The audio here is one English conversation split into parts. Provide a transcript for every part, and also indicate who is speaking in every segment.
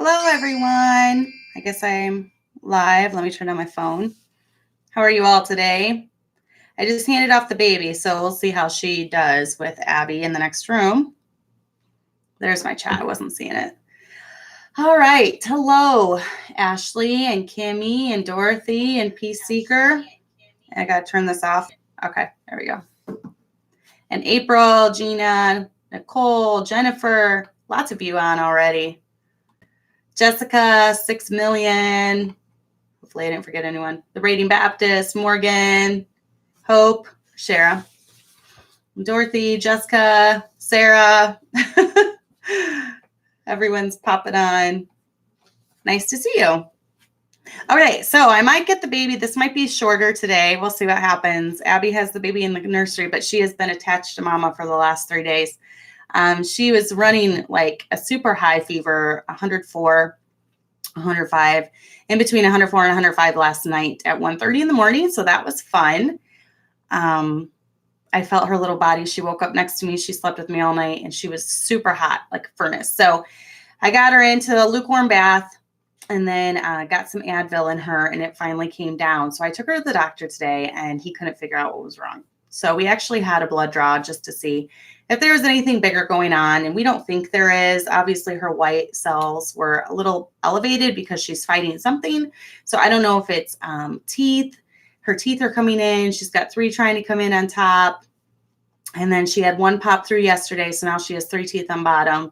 Speaker 1: Hello, everyone. I guess I'm live. Let me turn on my phone. How are you all today? I just handed off the baby, so we'll see how she does with Abby in the next room. There's my chat. I wasn't seeing it. All right. Hello, Ashley and Kimmy and Dorothy and Peace Seeker. I got to turn this off. Okay, there we go. And April, Gina, Nicole, Jennifer, lots of you on already. Jessica, 6 million. Hopefully I didn't forget anyone. The Rating Baptist, Morgan, Hope, Shara, Dorothy, Jessica, Sarah. Everyone's popping on. Nice to see you. Okay, so I might get the baby. This might be shorter today. We'll see what happens. Abby has the baby in the nursery, but she has been attached to mama for the last 3 days. She was running like a super high fever, 104, 105, in between 104 and 105 last night at 1:30 in the morning. So that was fun. I felt her little body. She woke up next to me. She slept with me all night and she was super hot, like a furnace. So I got her into a lukewarm bath and then got some Advil in her and it finally came down. So I took her to the doctor today and he couldn't figure out what was wrong. So we actually had a blood draw just to see if there was anything bigger going on. And we don't think there is. Obviously, her white cells were a little elevated because she's fighting something. So I don't know if it's teeth. Her teeth are coming in. She's got 3 trying to come in on top. And then she had 1 pop through yesterday. So now she has 3 teeth on bottom.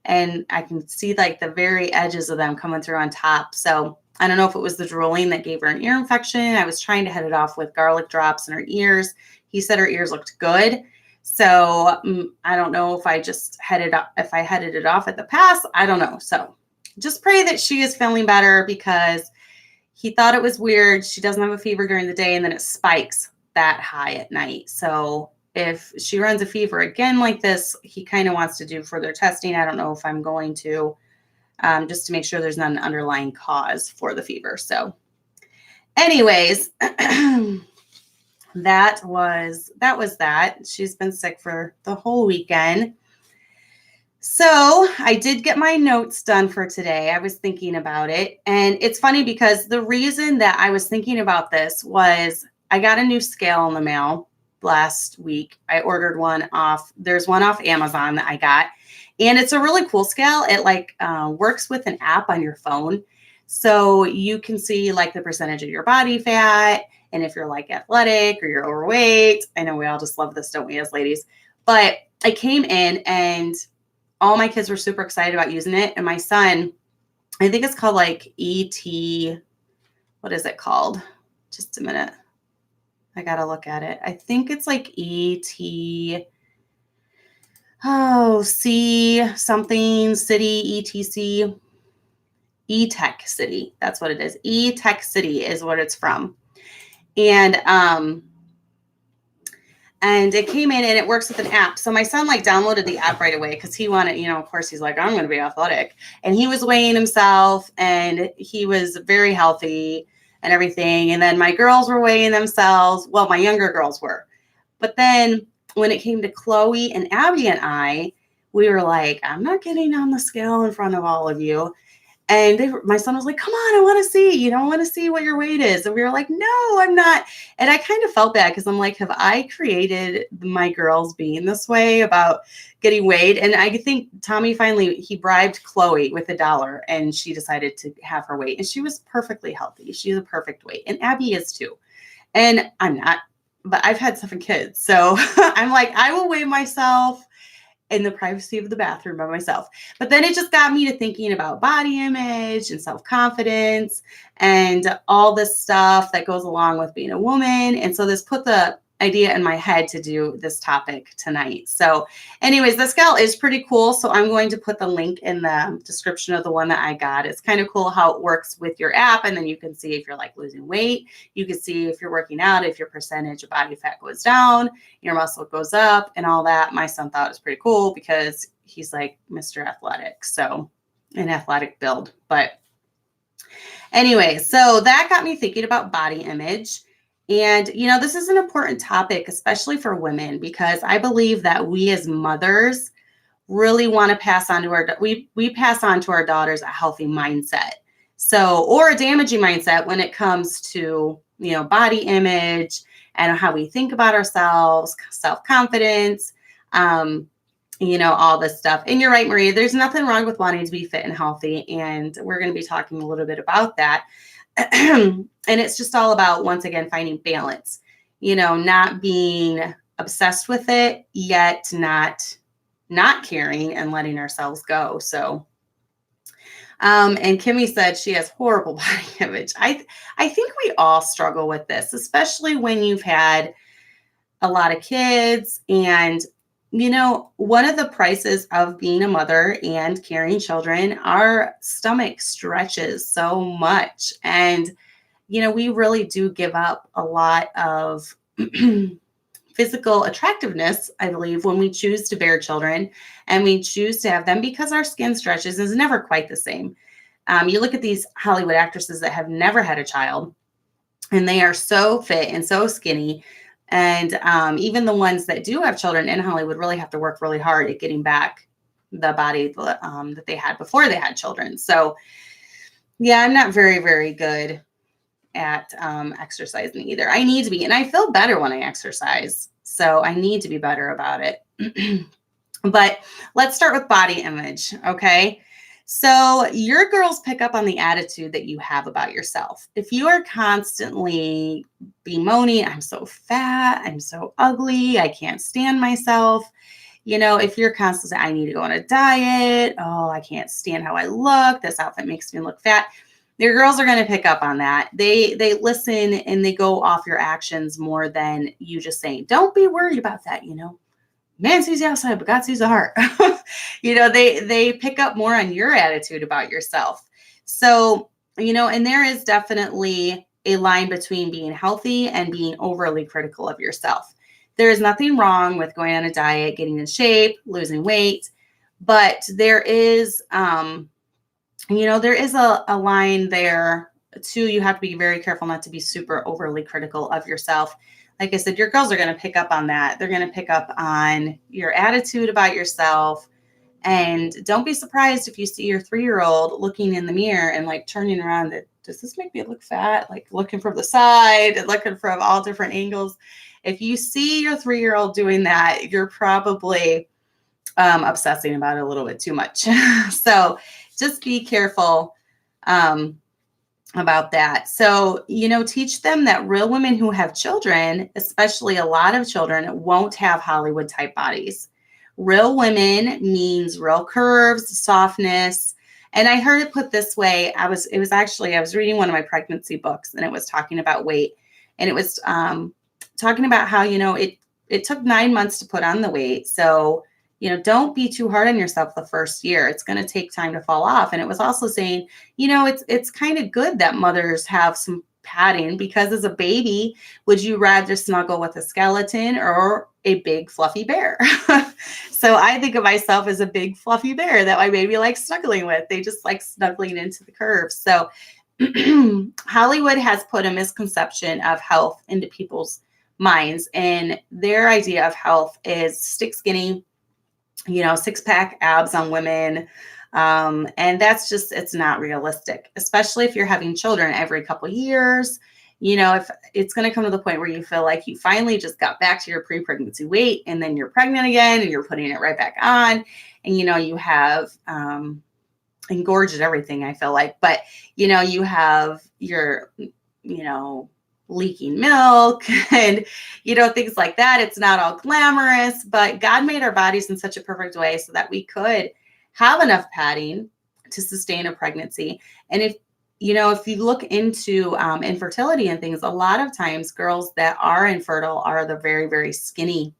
Speaker 1: And I can see like the very edges of them coming through on top. So I don't know if it was the drooling that gave her an ear infection. I was trying to head it off with garlic drops in her ears. He said her ears looked good. So I don't know if I just headed it off at the pass. I don't know. So just pray that she is feeling better because he thought it was weird. She doesn't have a fever during the day and then it spikes that high at night. So if she runs a fever again like this, he kind of wants to do further testing. I don't know if I'm going to, just to make sure there's not an underlying cause for the fever. So anyways, that was that. She's been sick for the whole weekend. So I did get my notes done for today. I was thinking about it. And it's funny because the reason that I was thinking about this was I got a new scale in the mail last week. I ordered one off. There's one off Amazon that I got. And it's a really cool scale. It like works with an app on your phone. So you can see like the percentage of your body fat. And if you're like athletic or you're overweight, I know we all just love this, don't we, as ladies? But I came in and all my kids were super excited about using it. And my son, I think it's called like ET. What is it called? Just a minute. I got to look at it. I think it's like ET. Oh, C something city, ETC. E-Tech City. That's what it is. E-Tech City is what it's from. And it came in and it works with an app. So my son like downloaded the app right away because he wanted, of course he's like, I'm going to be athletic. And he was weighing himself and he was very healthy and everything. And then my girls were weighing themselves. Well, my younger girls were. But then when it came to Chloe and Abby and I, we were like, I'm not getting on the scale in front of all of you. And my son was like, come on, I want to see, I want to see what your weight is. And we were like, no, I'm not. And I kind of felt bad because I'm like, have I created my girls being this way about getting weighed? And I think Tommy he bribed Chloe with $1 and she decided to have her weight. And she was perfectly healthy. She's a perfect weight. And Abby is too. And I'm not, but I've had 7 kids. So I'm like, I will weigh myself in the privacy of the bathroom by myself. But then it just got me to thinking about body image and self-confidence and all this stuff that goes along with being a woman. And so this put the idea in my head to do this topic tonight. So anyways, the scale is pretty cool. So I'm going to put the link in the description of the one that I got. It's kind of cool how it works with your app. And then you can see if you're like losing weight. You can see if you're working out, if your percentage of body fat goes down, your muscle goes up and all that. My son thought it was pretty cool because he's like Mr. Athletic. So an athletic build. But anyway, so that got me thinking about body image. And, this is an important topic, especially for women, because I believe that we as mothers really want to pass on to we pass on to our daughters a healthy mindset. So, or a damaging mindset when it comes to, body image and how we think about ourselves, self-confidence, all this stuff. And you're right, Maria, there's nothing wrong with wanting to be fit and healthy. And we're going to be talking a little bit about that. And it's just all about, once again, finding balance, not being obsessed with it, yet not caring and letting ourselves go. So, and Kimmy said she has horrible body image. I think we all struggle with this, especially when you've had a lot of kids. And, one of the prices of being a mother and carrying children, our stomach stretches so much. And, we really do give up a lot of physical attractiveness, I believe, when we choose to bear children and we choose to have them, because our skin stretches is never quite the same. You look at these Hollywood actresses that have never had a child, and they are so fit and so skinny. And even the ones that do have children in Hollywood really have to work really hard at getting back the body that they had before they had children. So, yeah, I'm not very, very good at exercising either. I need to be, and I feel better when I exercise. So I need to be better about it. But let's start with body image. Okay. So your girls pick up on the attitude that you have about yourself. If you are constantly bemoaning, I'm so fat, I'm so ugly, I can't stand myself. If you're constantly, I need to go on a diet. Oh, I can't stand how I look. This outfit makes me look fat. Your girls are going to pick up on that. They listen and they go off your actions more than you just saying, don't be worried about that. Man sees the outside, but God sees the heart. They pick up more on your attitude about yourself. So, and there is definitely a line between being healthy and being overly critical of yourself. There is nothing wrong with going on a diet, getting in shape, losing weight, but there is, there is a line there too. You have to be very careful not to be super overly critical of yourself. Like I said, your girls are going to pick up on that. They're going to pick up on your attitude about yourself. And don't be surprised if you see your 3-year-old looking in the mirror and like turning around. Does this make me look fat? Like looking from the side and looking from all different angles. If you see your 3-year-old doing that, you're probably obsessing about it a little bit too much. So just be careful about that. So, teach them that real women who have children, especially a lot of children, won't have Hollywood type bodies. Real women means real curves, softness. And I heard it put this way. I was reading one of my pregnancy books, and it was talking about weight, and it was talking about how, it took 9 months to put on the weight. So, don't be too hard on yourself the first year. It's going to take time to fall off. And it was also saying, it's kind of good that mothers have some padding, because as a baby, would you rather snuggle with a skeleton or a big fluffy bear? So I think of myself as a big fluffy bear that my baby likes snuggling with. They just like snuggling into the curves. So Hollywood has put a misconception of health into people's minds. And their idea of health is stick skinny, 6-pack abs on women. And that's just, it's not realistic, especially if you're having children every couple of years. If it's going to come to the point where you feel like you finally just got back to your pre-pregnancy weight, and then you're pregnant again and you're putting it right back on, and, you have, engorged everything, I feel like, but, you have your, leaking milk and, things like that. It's not all glamorous, but God made our bodies in such a perfect way so that we could have enough padding to sustain a pregnancy. And if you look into infertility and things, a lot of times girls that are infertile are the very, very skinny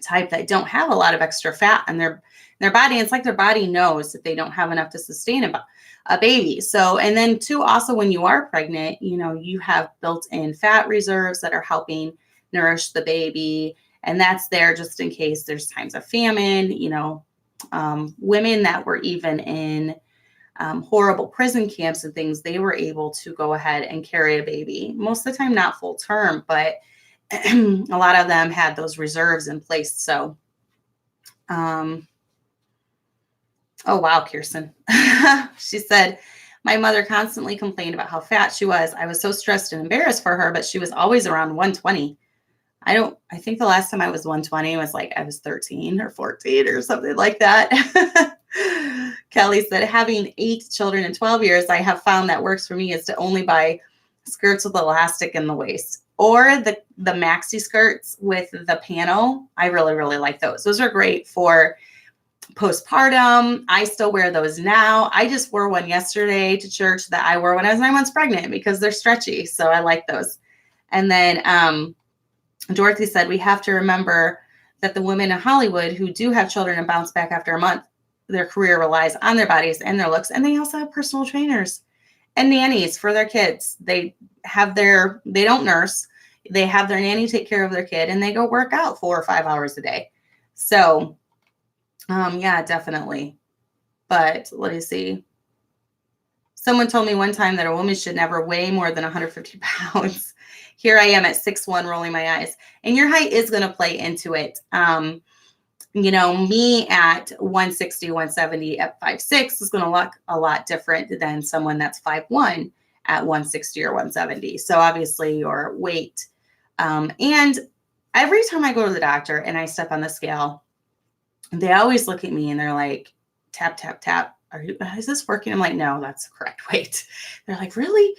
Speaker 1: type that don't have a lot of extra fat in their body. It's like their body knows that they don't have enough to sustain a baby. So, and then too, also when you are pregnant, you have built-in fat reserves that are helping nourish the baby. And that's there just in case there's times of famine. Women that were even in horrible prison camps and things, they were able to go ahead and carry a baby. Most of the time, not full term, but a lot of them had those reserves in place. So, Oh, wow, Kirsten. She said, my mother constantly complained about how fat she was. I was so stressed and embarrassed for her, but she was always around 120. I think the last time I was 120 was like I was 13 or 14 or something like that. Kelly said, having 8 children in 12 years, I have found that works for me is to only buy skirts with elastic in the waist or the maxi skirts with the pano. I really, really like those. Those are great for postpartum. I still wear those now. I just wore one yesterday to church that I wore when I was 9 months pregnant because they're stretchy. So I like those. And then Dorothy said, we have to remember that the women in Hollywood who do have children and bounce back after a month, their career relies on their bodies and their looks. And they also have personal trainers and nannies for their kids. They don't nurse. They have their nanny take care of their kid and they go work out 4 or 5 hours a day. So, yeah, definitely. But let me see. Someone told me one time that a woman should never weigh more than 150 pounds. Here I am at 6'1", rolling my eyes. And your height is going to play into it. Me at 160, 170 at 5'6" is going to look a lot different than someone that's 5'1" at 160 or 170. So obviously your weight. And every time I go to the doctor and I step on the scale, they always look at me and they're like, tap, tap, tap. Is this working? I'm like, no, that's the correct weight. They're like, really?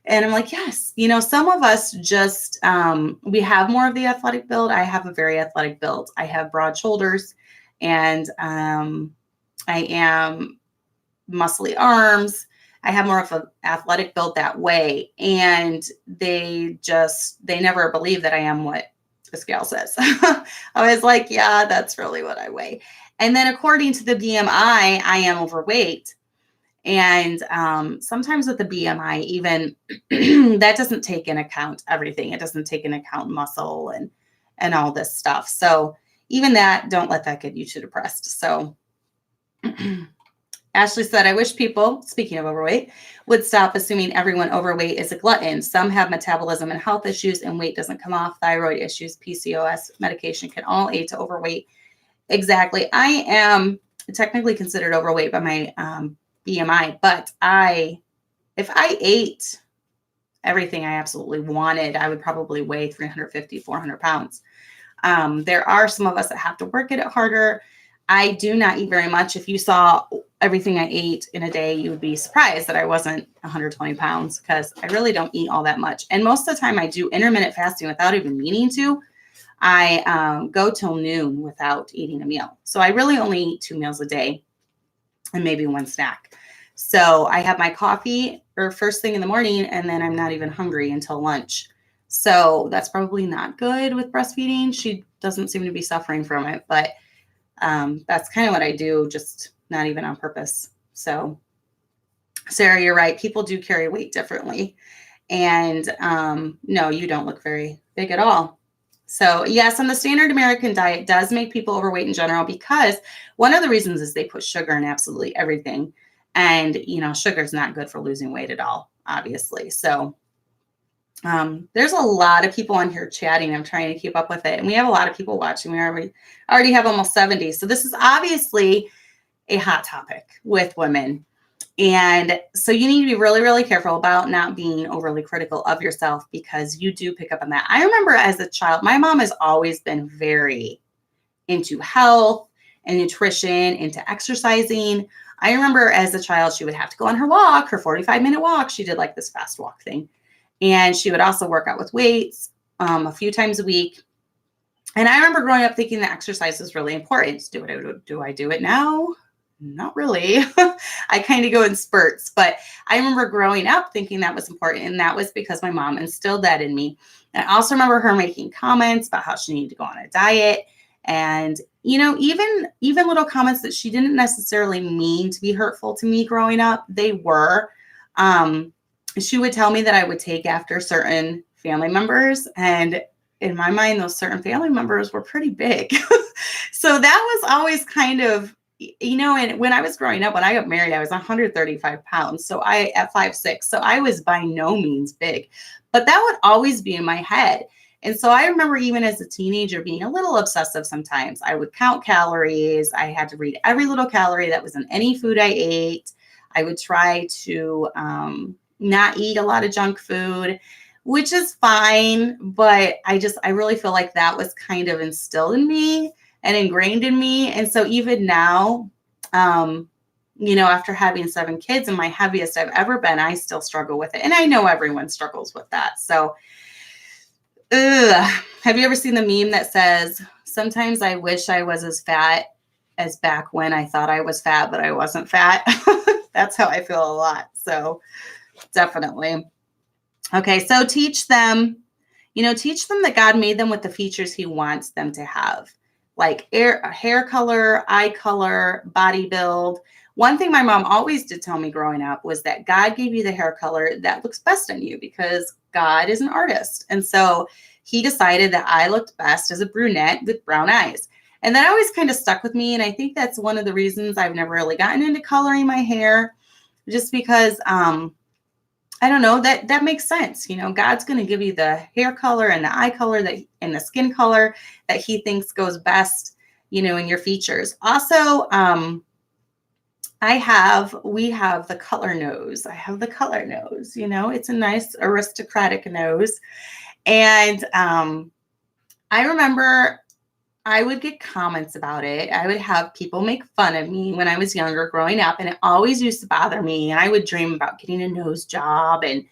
Speaker 1: And I'm like, yes. Some of us just, we have more of the athletic build. I have a very athletic build. I have broad shoulders and I am muscly arms. I have more of an athletic build that way. And they never believe that I am what the scale says. I was like, yeah, that's really what I weigh. And then according to the BMI, I am overweight. And sometimes with the BMI, even that doesn't take into account everything. It doesn't take into account muscle and all this stuff. So even that, don't let that get you too depressed. So Ashley said, I wish people, speaking of overweight, would stop assuming everyone overweight is a glutton. Some have metabolism and health issues and weight doesn't come off. Thyroid issues, PCOS, medication can all aid to overweight. Exactly. I am technically considered overweight by my BMI, but if I ate everything I absolutely wanted, I would probably weigh 350, 400 pounds. There are some of us that have to work at it harder. I do not eat very much. If you saw everything I ate in a day, you would be surprised that I wasn't 120 pounds because I really don't eat all that much. And most of the time I do intermittent fasting without even meaning to. I go till noon without eating a meal. So I really only eat 2 meals a day and maybe one snack. So I have my coffee or first thing in the morning, and then I'm not even hungry until lunch. So that's probably not good with breastfeeding. She doesn't seem to be suffering from it, but that's kind of what I do, just not even on purpose. So Sarah, you're right. People do carry weight differently. And no, you don't look very big at all. So yes, and the standard American diet does make people overweight in general because one of the reasons is they put sugar in absolutely everything. And, sugar is not good for losing weight at all, obviously. So there's a lot of people on here chatting. I'm trying to keep up with it. And we have a lot of people watching. We already have almost 70. So this is obviously a hot topic with women. And so you need to be really, really careful about not being overly critical of yourself because you do pick up on that. I remember as a child, my mom has always been very into health and nutrition, into exercising. I remember as a child, she would have to go on her walk, her 45-minute walk. She did like this fast walk thing. And she would also work out with weights a few times a week. And I remember growing up thinking that exercise was really important. Do I do it now? Not really. I kind of go in spurts, but I remember growing up thinking that was important. And that was because my mom instilled that in me. And I also remember her making comments about how she needed to go on a diet. And, even little comments that she didn't necessarily mean to be hurtful to me growing up, they were. She would tell me that I would take after certain family members. And in my mind, those certain family members were pretty big. So that was always kind of, and when I was growing up, when I got married, I was 135 pounds. So at 5'6", so I was by no means big, but that would always be in my head. And so I remember even as a teenager being a little obsessive sometimes. I would count calories. I had to read every little calorie that was in any food I ate. I would try to not eat a lot of junk food, which is fine. But I really feel like that was kind of instilled in me and ingrained in me. And so even now, after having 7 kids and my heaviest I've ever been, I still struggle with it. And I know everyone struggles with that. So, have you ever seen the meme that says, sometimes I wish I was as fat as back when I thought I was fat, but I wasn't fat? That's how I feel a lot. So definitely. Okay. So teach them that God made them with the features he wants them to have, like hair color, eye color, body build. One thing my mom always did tell me growing up was that God gave you the hair color that looks best on you because God is an artist. And so he decided that I looked best as a brunette with brown eyes. And that always kind of stuck with me. And I think that's one of the reasons I've never really gotten into coloring my hair, just because, I don't know, that makes sense. God's going to give you the hair color and the eye color and the skin color that he thinks goes best, in your features. Also, we have the color nose. I have the color nose, it's a nice aristocratic nose. And I remember I would get comments about it. I would have people make fun of me when I was younger growing up, and it always used to bother me. And I would dream about getting a nose job and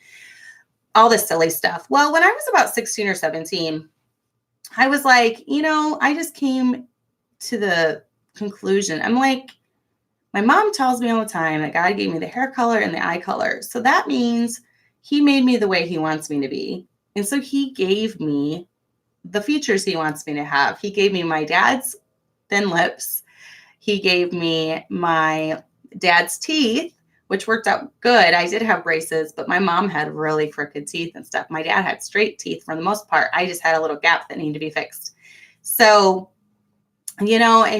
Speaker 1: all this silly stuff. Well, when I was about 16 or 17, I was like, I just came to the conclusion. I'm like, my mom tells me all the time that God gave me the hair color and the eye color. So that means he made me the way he wants me to be. And so he gave me the features he wants me to have. He gave me my dad's thin lips. He gave me my dad's teeth, which worked out good. I did have braces, but my mom had really crooked teeth and stuff. My dad had straight teeth for the most part. I just had a little gap that needed to be fixed. So, and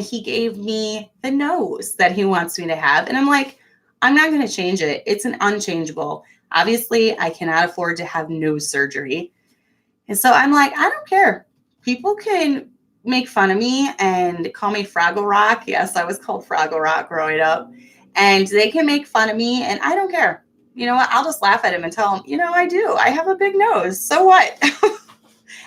Speaker 1: he gave me the nose that he wants me to have. And I'm like, I'm not going to change it. It's an unchangeable. Obviously, I cannot afford to have nose surgery. And so I'm like, I don't care. People can make fun of me and call me Fraggle Rock. Yes, I was called Fraggle Rock growing up. And they can make fun of me, and I don't care. You know what? I'll just laugh at them and tell them, I do. I have a big nose. So what?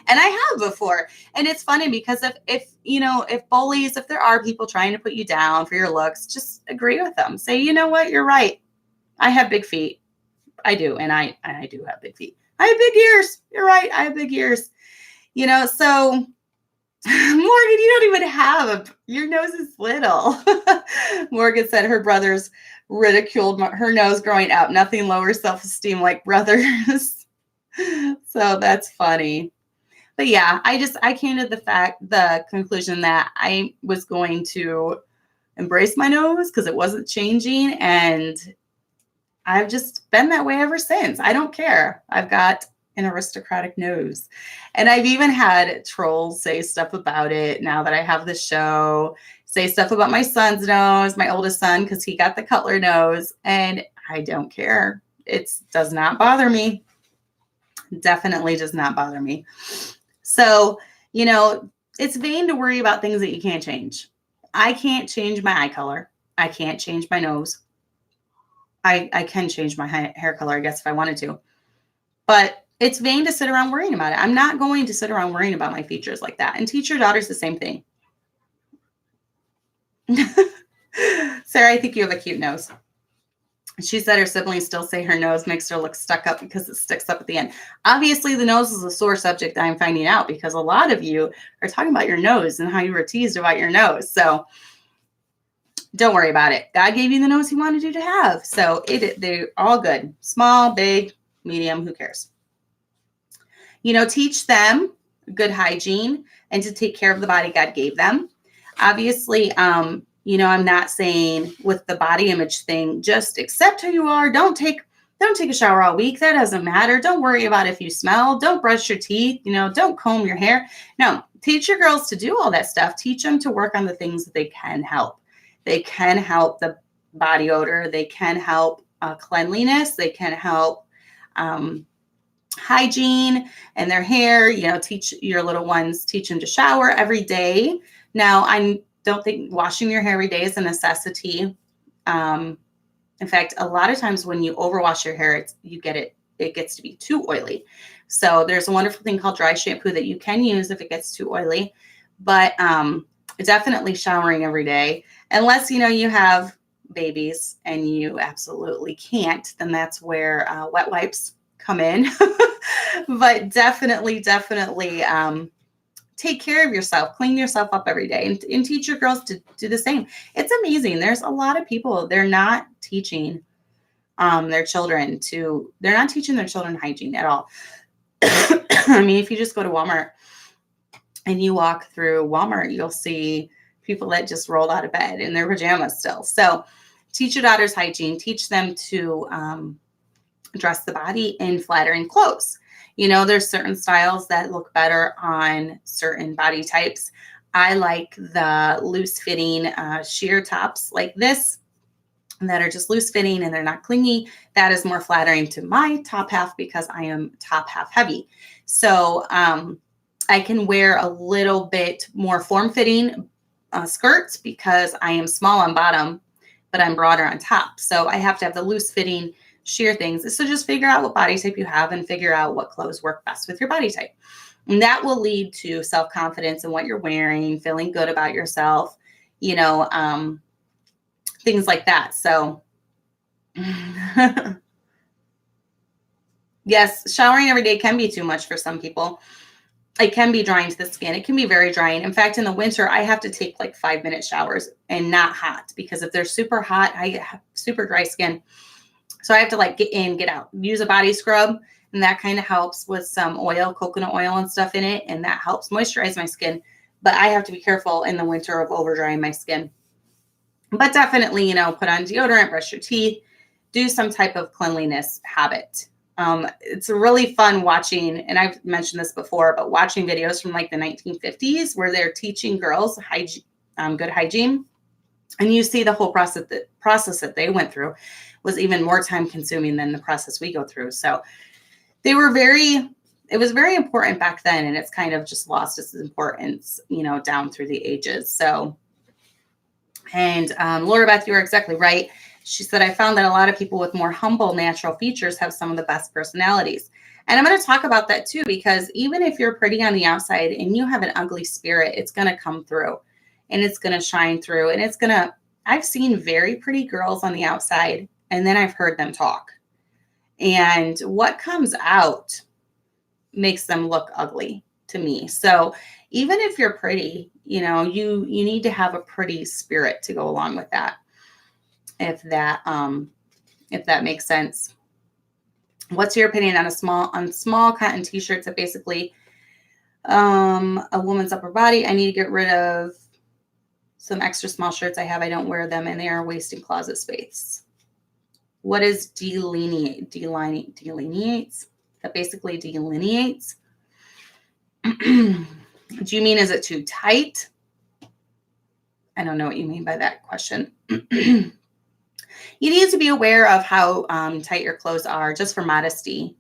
Speaker 1: And I have before. And it's funny because if bullies, if there are people trying to put you down for your looks, just agree with them. Say, you know what? You're right. I have big feet. I do. And I do have big feet. I have big ears. You're right. I have big ears. So Morgan, you don't even have your nose is little. Morgan said her brothers ridiculed her nose growing up. Nothing lowers self-esteem like brothers. So that's funny. But yeah, I came to the conclusion that I was going to embrace my nose because it wasn't changing. And I've just been that way ever since. I don't care. I've got an aristocratic nose. And I've even had trolls say stuff about it now that I have the show, say stuff about my son's nose, my oldest son, because he got the cutler nose. And I don't care. It does not bother me. Definitely does not bother me. So, it's vain to worry about things that you can't change. I can't change my eye color. I can't change my nose. I can change my hair color, I guess, if I wanted to. But it's vain to sit around worrying about it. I'm not going to sit around worrying about my features like that. And teach your daughters the same thing. Sarah, I think you have a cute nose. She said her siblings still say her nose makes her look stuck up because it sticks up at the end. Obviously, the nose is a sore subject I'm finding out because a lot of you are talking about your nose and how you were teased about your nose. So don't worry about it. God gave you the nose he wanted you to have. So they're all good. Small, big, medium, who cares? Teach them good hygiene and to take care of the body God gave them. Obviously, I'm not saying with the body image thing, just accept who you are. Don't take a shower all week. That doesn't matter. Don't worry about if you smell. Don't brush your teeth. Don't comb your hair. No, teach your girls to do all that stuff. Teach them to work on the things that they can help. They can help the body odor. They can help cleanliness. They can help hygiene and their hair. Teach your little ones, teach them to shower every day. Now, I don't think washing your hair every day is a necessity. In fact, a lot of times when you overwash your hair, it gets to be too oily. So there's a wonderful thing called dry shampoo that you can use if it gets too oily, but definitely showering every day, unless you have babies and you absolutely can't, then that's where wet wipes come in. But definitely take care of yourself, clean yourself up every day, and teach your girls to do the same. It's amazing. There's a lot of people, they're not teaching their children hygiene at all. I mean, if you just go to Walmart and you walk through Walmart, you'll see people that just rolled out of bed in their pajamas still. So teach your daughters hygiene, teach them to dress the body in flattering clothes. There's certain styles that look better on certain body types. I like the loose fitting sheer tops like this that are just loose fitting and they're not clingy. That is more flattering to my top half because I am top half heavy. So I can wear a little bit more form fitting skirts because I am small on bottom, but I'm broader on top. So I have to have the loose fitting sheer things. So just figure out what body type you have and figure out what clothes work best with your body type. And that will lead to self-confidence in what you're wearing, feeling good about yourself, things like that. So yes, showering every day can be too much for some people. It can be drying to the skin. It can be very drying. In fact, in the winter, I have to take like 5-minute showers and not hot, because if they're super hot, I have super dry skin. So I have to get in, get out, use a body scrub. And that kind of helps with some oil, coconut oil and stuff in it. And that helps moisturize my skin. But I have to be careful in the winter of over drying my skin. But definitely, put on deodorant, brush your teeth, do some type of cleanliness habit. It's really fun watching, and I've mentioned this before, but watching videos from the 1950s where they're teaching girls good hygiene. And you see the whole process that they went through was even more time consuming than the process we go through. So it was very important back then, and it's kind of just lost its importance, down through the ages. So, and Laura Beth, you are exactly right. She said, I found that a lot of people with more humble natural features have some of the best personalities. And I'm going to talk about that too, because even if you're pretty on the outside and you have an ugly spirit, it's going to come through and it's going to shine through. And I've seen very pretty girls on the outside, and then I've heard them talk. And what comes out makes them look ugly to me. So even if you're pretty, you need to have a pretty spirit to go along with that. If that makes sense. What's your opinion on small cotton t-shirts that basically a woman's upper body? I need to get rid of some extra small shirts I have. I don't wear them and they are wasting closet space. What is delineates? That basically delineates. Do you mean, is it too tight? I don't know what you mean by that question. You need to be aware of how tight your clothes are, just for modesty,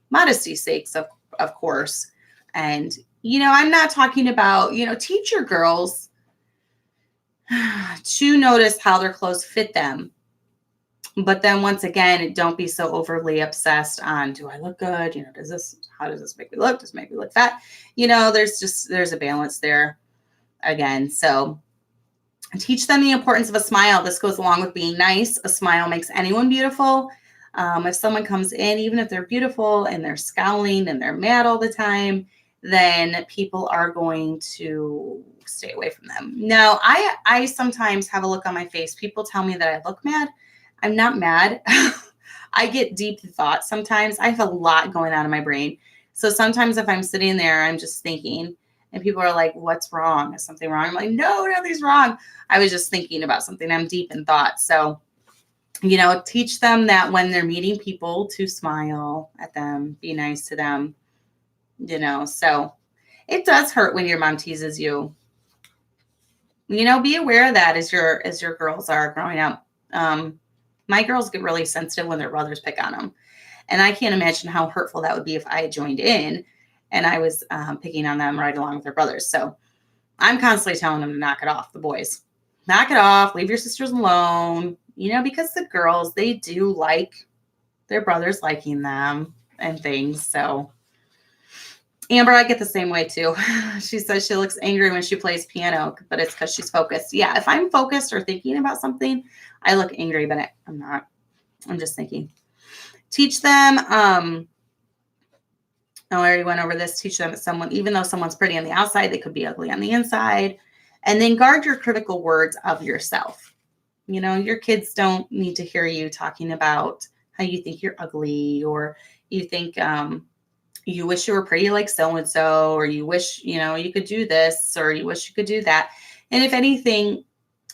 Speaker 1: modesty's sakes, of course. And, I'm not talking about, teach your girls to notice how their clothes fit them. But then once again, don't be so overly obsessed on, do I look good? How does this make me look? Does it make me look fat? There's a balance there again. So teach them the importance of a smile. This goes along with being nice. A smile makes anyone beautiful. If someone comes in, even if they're beautiful and they're scowling and they're mad all the time, then people are going to stay away from them. Now, I sometimes have a look on my face. People tell me that I look mad. I'm not mad. I get deep thoughts sometimes. I have a lot going on in my brain. So sometimes if I'm sitting there, I'm just thinking, and people are like, what's wrong? Is something wrong? I'm like, no, nothing's wrong. I was just thinking about something. I'm deep in thought. So, teach them that when they're meeting people to smile at them, be nice to them, so it does hurt when your mom teases you. Be aware of that as your girls are growing up. My girls get really sensitive when their brothers pick on them. And I can't imagine how hurtful that would be if I had joined in and I was picking on them right along with their brothers. So I'm constantly telling them to knock it off, the boys. Knock it off. Leave your sisters alone. Because the girls, they do like their brothers liking them and things. So Amber, I get the same way too. She says she looks angry when she plays piano, but it's because she's focused. Yeah, if I'm focused or thinking about something, I look angry, but I'm not. I'm just thinking. Teach them. I already went over this. Teach them that even though someone's pretty on the outside, they could be ugly on the inside. And then guard your critical words of yourself. Your kids don't need to hear you talking about how you think you're ugly, or you think you wish you were pretty like so-and-so, or you wish, you could do this, or you wish you could do that. And if anything,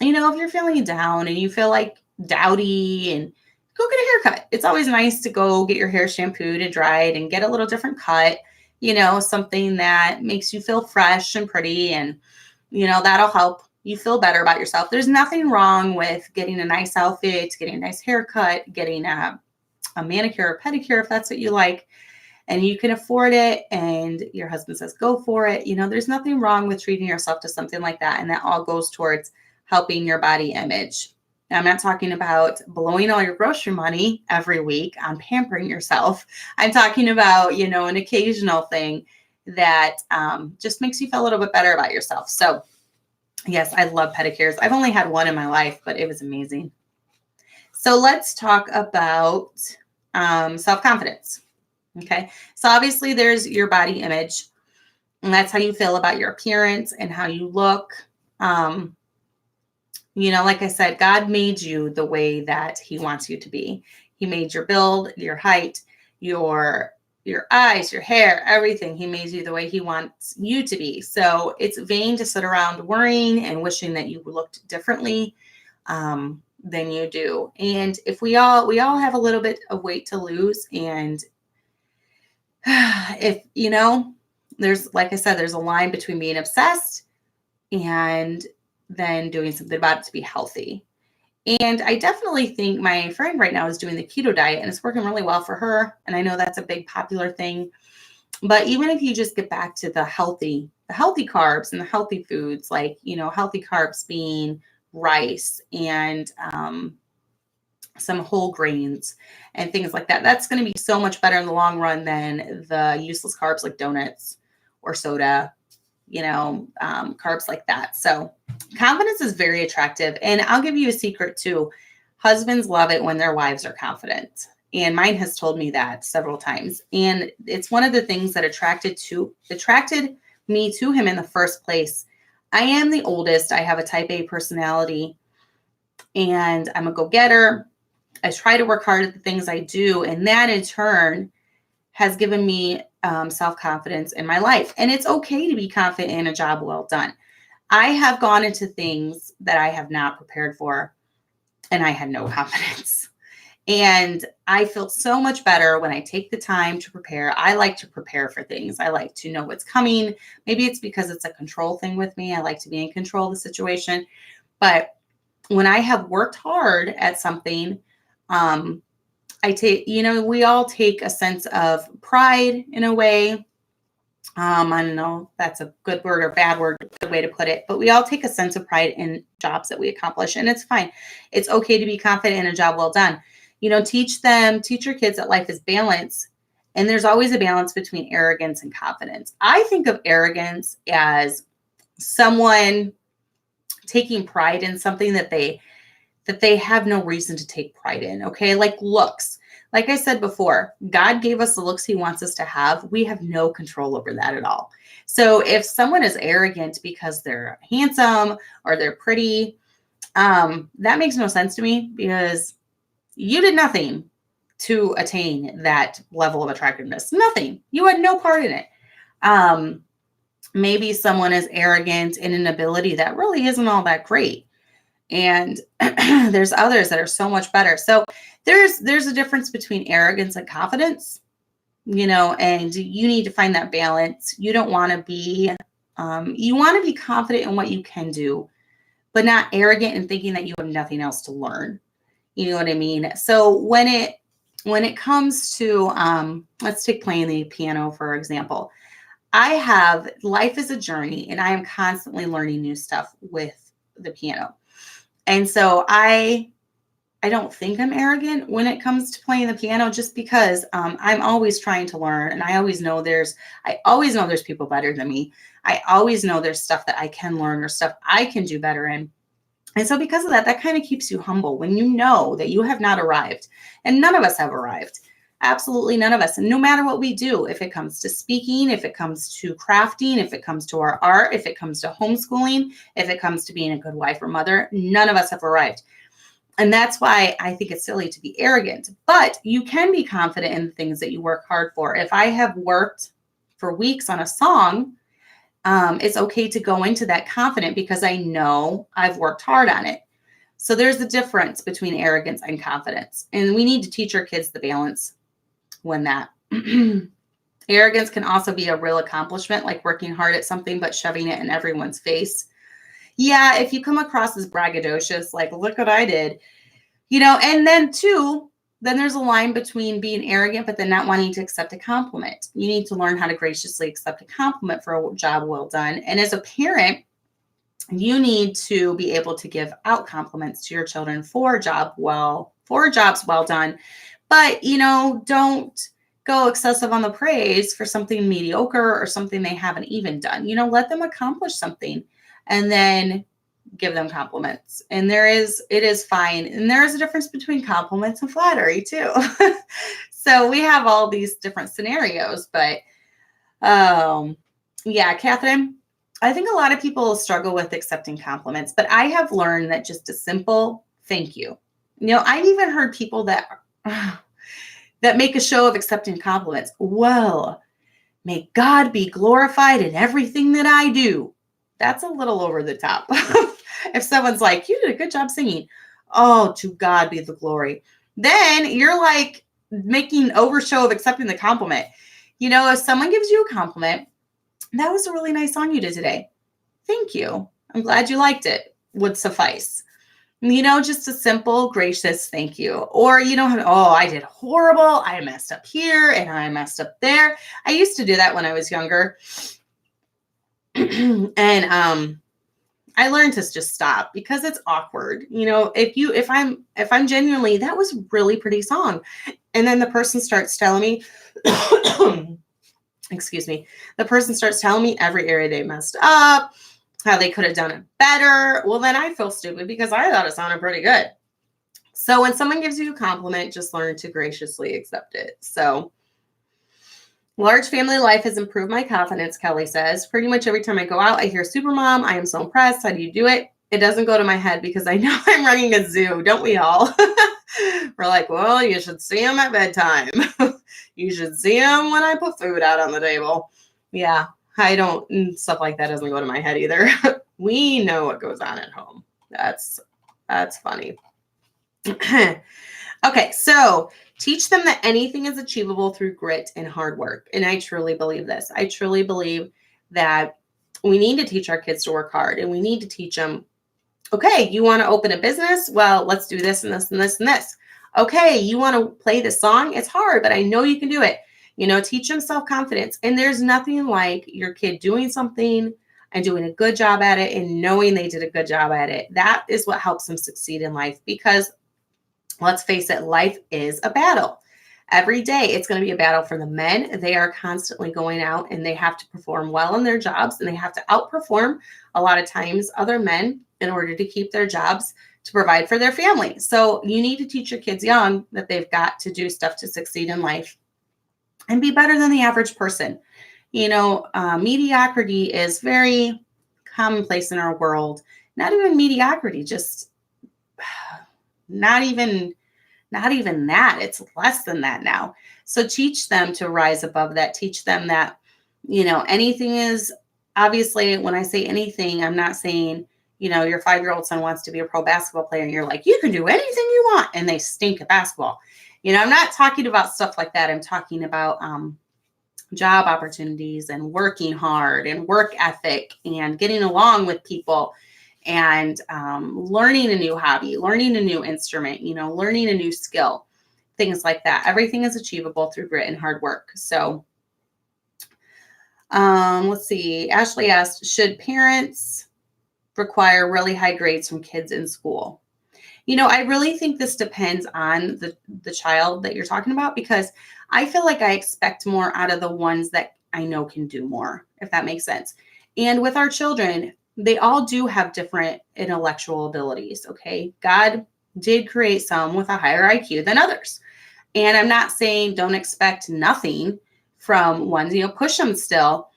Speaker 1: if you're feeling down and you feel like dowdy, and go get a haircut. It's always nice to go get your hair shampooed and dried and get a little different cut, something that makes you feel fresh and pretty. And, that'll help you feel better about yourself. There's nothing wrong with getting a nice outfit, getting a nice haircut, getting a manicure or pedicure if that's what you like, and you can afford it, and your husband says go for it. There's nothing wrong with treating yourself to something like that, and that all goes towards helping your body image. Now, I'm not talking about blowing all your grocery money every week on pampering yourself. I'm talking about, an occasional thing that just makes you feel a little bit better about yourself. So yes, I love pedicures. I've only had one in my life, but it was amazing. So let's talk about self-confidence. Okay. So obviously there's your body image, and that's how you feel about your appearance and how you look. Like I said, God made you the way that he wants you to be. He made your build, your height, your eyes, your hair, everything. He made you the way he wants you to be. So it's vain to sit around worrying and wishing that you looked differently than you do. And if we all have a little bit of weight to lose, and if, there's, like I said, there's a line between being obsessed and then doing something about it to be healthy. And I definitely think my friend right now is doing the keto diet, and it's working really well for her. And I know that's a big popular thing, but even if you just get back to the healthy carbs and the healthy foods, like, healthy carbs being rice and some whole grains and things like that, that's going to be so much better in the long run than the useless carbs like donuts or soda, carbs like that. So confidence is very attractive. And I'll give you a secret too. Husbands love it when their wives are confident. And mine has told me that several times. And it's one of the things that attracted me to him in the first place. I am the oldest. I have a type A personality, and I'm a go-getter. I try to work hard at the things I do. And that in turn has given me self-confidence in my life. And it's okay to be confident in a job well done. I have gone into things that I have not prepared for, and I had no confidence. And I feel so much better when I take the time to prepare. I like to prepare for things. I like to know what's coming. Maybe it's because it's a control thing with me. I like to be in control of the situation. But when I have worked hard at something, we all take a sense of pride in a way. I don't know if that's a good word or bad word, good way to put it, but we all take a sense of pride in jobs that we accomplish, and it's fine. It's okay to be confident in a job well done. Teach your kids that life is balance, and there's always a balance between arrogance and confidence. I think of arrogance as someone taking pride in something that they have no reason to take pride in. Okay. Like looks. Like I said before, God gave us the looks he wants us to have. We have no control over that at all. So if someone is arrogant because they're handsome or they're pretty, that makes no sense to me, because you did nothing to attain that level of attractiveness. Nothing. You had no part in it. Maybe someone is arrogant in an ability that really isn't all that great. And there's others that are so much better. So there's a difference between arrogance and confidence, and you need to find that balance. You don't want to be, you want to be confident in what you can do, but not arrogant and thinking that you have nothing else to learn. You know what I mean? So when when it comes to, let's take playing the piano, for example. Life is a journey, and I am constantly learning new stuff with the piano. And so I don't think I'm arrogant when it comes to playing the piano, just because I'm always trying to learn, and I always know there's people better than me. I always know there's stuff that I can learn or stuff I can do better in. And so because of that, that kind of keeps you humble when you know that you have not arrived, and none of us have arrived. Absolutely none of us. And no matter what we do, if it comes to speaking, if it comes to crafting, if it comes to our art, if it comes to homeschooling, if it comes to being a good wife or mother, none of us have arrived. And that's why I think it's silly to be arrogant. But you can be confident in the things that you work hard for. If I have worked for weeks on a song, it's okay to go into that confident because I know I've worked hard on it. So there's a difference between arrogance and confidence. And we need to teach our kids the balance when that. Arrogance can also be a real accomplishment, like working hard at something but shoving it in everyone's face. Yeah, if you come across as braggadocious, like, look what I did, and then then there's a line between being arrogant, but then not wanting to accept a compliment. You need to learn how to graciously accept a compliment for a job well done. And as a parent, you need to be able to give out compliments to your children for jobs well done. But, don't go excessive on the praise for something mediocre or something they haven't even done. Let them accomplish something and then give them compliments. And it is fine. And there is a difference between compliments and flattery too. So we have all these different scenarios, but yeah, Catherine, I think a lot of people struggle with accepting compliments, but I have learned that just a simple thank you. I've even heard people that make a show of accepting compliments. Well, may God be glorified in everything that I do. That's a little over the top. If someone's like, you did a good job singing, oh, to God be the glory. Then you're like making overshow of accepting the compliment. If someone gives you a compliment, that was a really nice song you did today. Thank you. I'm glad you liked it, would suffice. Just a simple, gracious thank you. Or I did horrible. I messed up here and I messed up there. I used to do that when I was younger. And I learned to just stop because it's awkward. If I'm genuinely, that was a really pretty song. And then the person starts telling me, excuse me, the person starts telling me every area they messed up, how they could have done it better. Well, then I feel stupid because I thought it sounded pretty good. So when someone gives you a compliment, just learn to graciously accept it. So large family life has improved my confidence, Kelly says. Pretty much every time I go out, I hear Supermom. I am so impressed. How do you do it? It doesn't go to my head because I know I'm running a zoo. Don't we all? We're like, well, you should see them at bedtime. You should see them when I put food out on the table. Yeah, stuff like that doesn't go to my head either. We know what goes on at home. That's funny. Okay, so teach them that anything is achievable through grit and hard work. And I truly believe this. I truly believe that we need to teach our kids to work hard, and we need to teach them, okay, you want to open a business? Well, let's do this and this and this and this. Okay, you want to play this song? It's hard, but I know you can do it. Teach them self-confidence. And there's nothing like your kid doing something and doing a good job at it and knowing they did a good job at it. That is what helps them succeed in life, because let's face it, life is a battle. Every day, it's going to be a battle for the men. They are constantly going out and they have to perform well in their jobs, and they have to outperform a lot of times other men in order to keep their jobs to provide for their family. So you need to teach your kids young that they've got to do stuff to succeed in life and be better than the average person. Mediocrity is very commonplace in our world. Not even mediocrity, just not even that. It's less than that now. So teach them to rise above that. Teach them that, anything is, obviously, when I say anything, I'm not saying, your 5-year-old son wants to be a pro basketball player and you're like, you can do anything you want, and they stink at basketball. I'm not talking about stuff like that. I'm talking about job opportunities and working hard and work ethic and getting along with people and learning a new hobby, learning a new instrument, learning a new skill. things like that. Everything is achievable through grit and hard work. So let's see. Ashley asked, should parents require really high grades from kids in school? I really think this depends on the child that you're talking about, because I feel like I expect more out of the ones that I know can do more, if that makes sense. And with our children, they all do have different intellectual abilities, okay? God did create some with a higher IQ than others. And I'm not saying don't expect nothing from ones, push them still.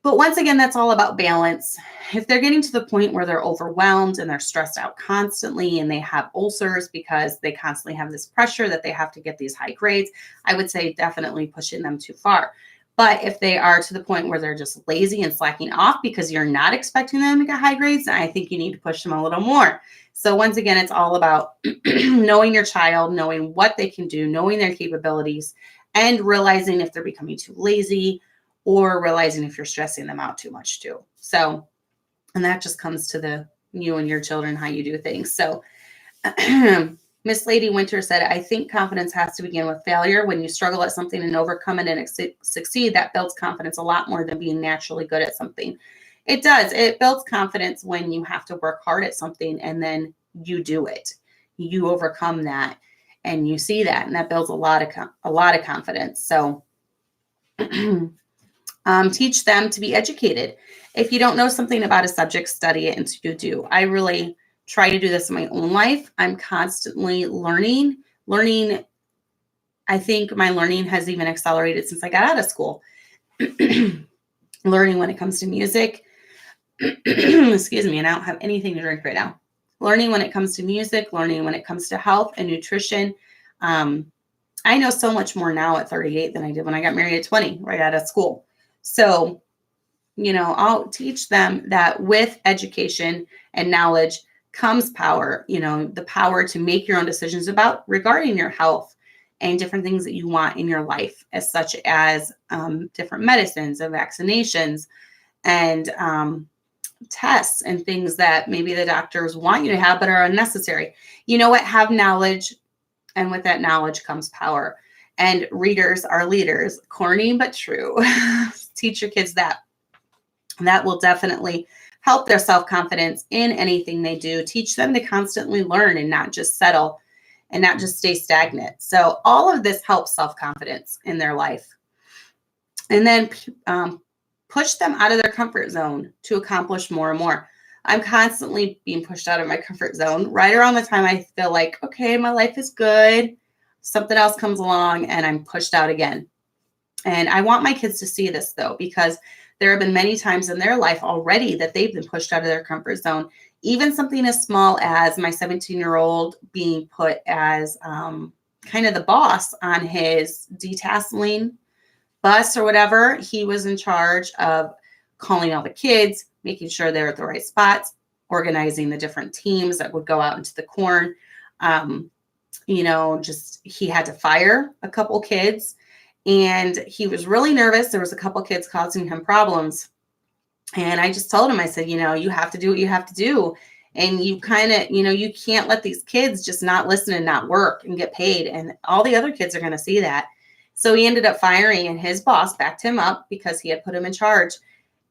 Speaker 1: But once again, that's all about balance. If they're getting to the point where they're overwhelmed and they're stressed out constantly and they have ulcers because they constantly have this pressure that they have to get these high grades, I would say definitely pushing them too far. But if they are to the point where they're just lazy and slacking off because you're not expecting them to get high grades, I think you need to push them a little more. So once again, it's all about knowing your child, knowing what they can do, knowing their capabilities, and realizing if they're becoming too lazy, or realizing if you're stressing them out too much too. So, and that just comes to you and your children, how you do things. So Miss Lady Winter said, I think confidence has to begin with failure. When you struggle at something and overcome it and succeed, that builds confidence a lot more than being naturally good at something. It does. It builds confidence when you have to work hard at something and then you do it. You overcome that and you see that, and that builds a lot of confidence. So teach them to be educated. If you don't know something about a subject, study it until you do. I really try to do this in my own life. I'm constantly learning. I think my learning has even accelerated since I got out of school. Learning when it comes to music. Excuse me, and I don't have anything to drink right now. Learning when it comes to music, learning when it comes to health and nutrition. I know so much more now at 38 than I did when I got married at 20, right out of school. So, I'll teach them that with education and knowledge comes power, the power to make your own decisions regarding your health and different things that you want in your life, as such as different medicines and vaccinations and tests and things that maybe the doctors want you to have but are unnecessary. Have knowledge, and with that knowledge comes power. And readers are leaders. Corny but true. Teach your kids that. That will definitely help their self-confidence in anything they do. Teach them to constantly learn and not just settle and not just stay stagnant. So all of this helps self-confidence in their life. And then push them out of their comfort zone to accomplish more and more. I'm constantly being pushed out of my comfort zone right around the time I feel like, okay, my life is good. Something else comes along and I'm pushed out again. And I want my kids to see this, though, because there have been many times in their life already that they've been pushed out of their comfort zone. Even something as small as my 17-year-old being put as kind of the boss on his detasseling bus or whatever. He was in charge of calling all the kids, making sure they're at the right spots, organizing the different teams that would go out into the corn. He had to fire a couple kids. And he was really nervous. There was a couple kids causing him problems. And I just told him, I said, you have to do what you have to do. And you kind of, you can't let these kids just not listen and not work and get paid. And all the other kids are going to see that. So he ended up firing, and his boss backed him up because he had put him in charge.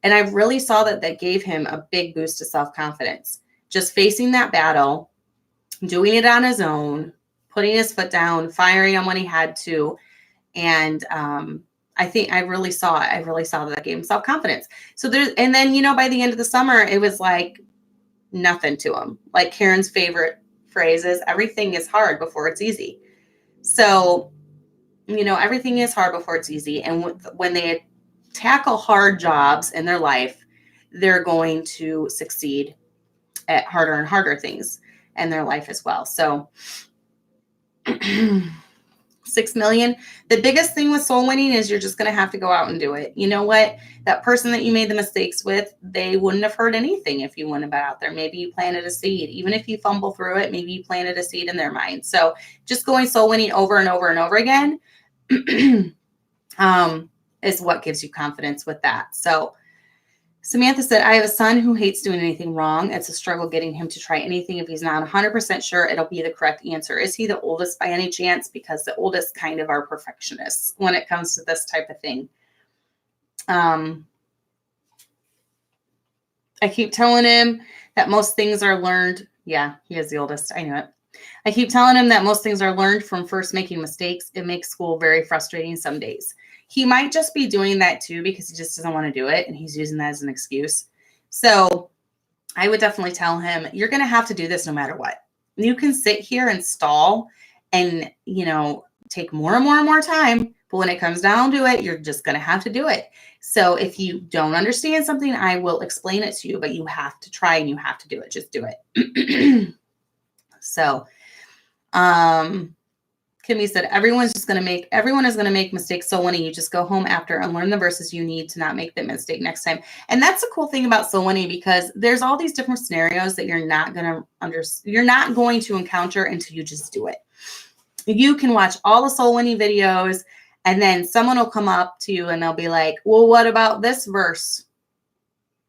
Speaker 1: And I really saw that gave him a big boost to self-confidence. Just facing that battle, doing it on his own, putting his foot down, firing him when he had to. And I think I really saw that gave him self-confidence. So and then, by the end of the summer, it was like nothing to him. Like Karen's favorite phrase is, everything is hard before it's easy. So, everything is hard before it's easy. And when they tackle hard jobs in their life, they're going to succeed at harder and harder things in their life as well. So 6 million. The biggest thing with soul winning is you're just going to have to go out and do it. You know what? That person that you made the mistakes with, they wouldn't have heard anything if you wouldn't have been out there. Maybe you planted a seed. Even if you fumble through it, maybe you planted a seed in their mind. So just going soul winning over and over and over again is what gives you confidence with that. So Samantha said, I have a son who hates doing anything wrong. It's a struggle getting him to try anything if he's not 100% sure it'll be the correct answer. Is he the oldest by any chance? Because the oldest kind of are perfectionists when it comes to this type of thing. I keep telling him that most things are learned. Yeah, he is the oldest. I knew it. I keep telling him that most things are learned from first making mistakes. It makes school very frustrating some days. He might just be doing that too because he just doesn't want to do it, and he's using that as an excuse. So I would definitely tell him, you're going to have to do this no matter what. You can sit here and stall and, take more and more and more time. But when it comes down to it, you're just going to have to do it. So if you don't understand something, I will explain it to you, but you have to try and you have to do it. Just do it. So, Kimmy said, everyone is going to make mistakes. So when you just go home after and learn the verses you need to not make that mistake next time. And that's the cool thing about soul winning, because there's all these different scenarios that you're not going to encounter until you just do it. You can watch all the soul winning videos, and then someone will come up to you and they'll be like, well, what about this verse?